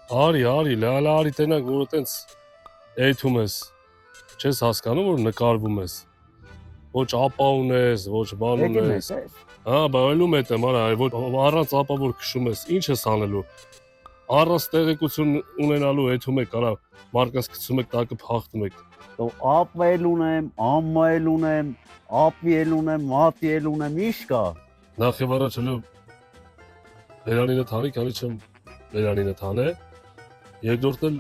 Արի, լալարի տենակ, որ տենց էյթում ես, չես հասկանում, որ նկարվում ես, ոչ ապա ունես, ոչ բան ունես, հա, բայելում էտ եմ, արա, ոչ առանց ապա որ կշում ես, ինչ ես անելու, առանց տեղեկություն ունենալու էյթում եք, արա, մարկաս կծում եք, տակը պախտում եք, ապա էլ ունեմ, ամմա էլ ունեմ, ապի էլ ունեմ, մատի էլ ունեմ, ինչ կա։ նախ և առաջ հլո բերանինը թանի, քանի չեմ բերանինը թանե, երկրորդ էլ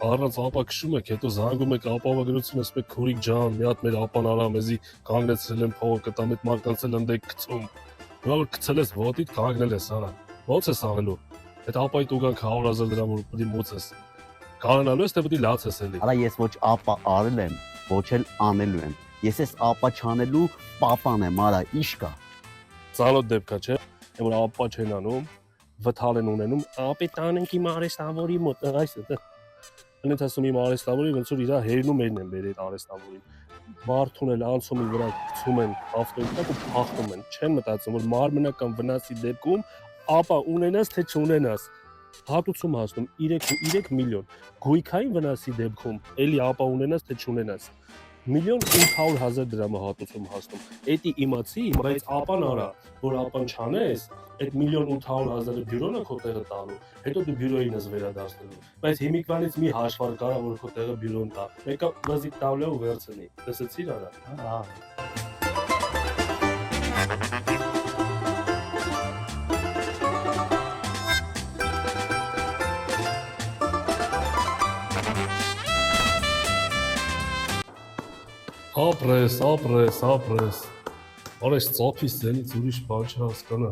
առանց ապա քշում եք, հետո զանգում եք ապավագրություն, ասում եք քուրիկ ջան, մի հատ մեր ապան արա, մեզի կանգնեցրել են փողը, կտամ այդ մարկանց էլ ընդեք գցում։ Հիմա որ գցել ես ոտիդ, կանգնել ես, արա։ Ո՞նց ես անելու։ Այդ ապայի տուգանք 100,000 դրամ որ պետք է մոծես։ Կարողանալու ես թե պետք է լացես էլի։ Արա ես ոչ ապա արել եմ, ոչ էլ անելու եմ։ Ես էս ապա չանելու պապան եմ, արա, ինչ կա։ Ծանոթ դեպք է, չէ՞։ Որ ապա չեն անում, վթալ են ունենում, ապի տանենք իմ արեստավորի մոտ, այսը։ Անից ասում իմ արեստավորի ոնց որ իր հերնում են մեր այդ արեստավորին։ Մարդուն էլ անցումի վրա գցում են ավտոյի տակ ու փախնում են։ Չեն մտածում որ մարմնական վնասի դեպքում ապա ունենաս թե չունենաս։ Հատուցում հասնում 3 միլիոն։ Գույքային վնասի դեպքում էլի ապա ունենաս թե չունենաս։ 1,800,000 դրամը հատուցում հասնում։ Էդի իմացի, բայց ապան արա, որ ապան չանես, այդ 1,800,000-ը բյուրոն է քո տեղը տալու, հետո դու բյուրոյին ես վերադարձնելու։ Բայց հիմիկվանից մի հաշվար կարա, որ քո տեղը բյուրոն տա։ Մեկը բզիկ տավլա ու վերցնի։ Տեսեցիր արա։ Հա։ Ապրես։ Արես ծափի սենից ուրիշ բան չհասկանա։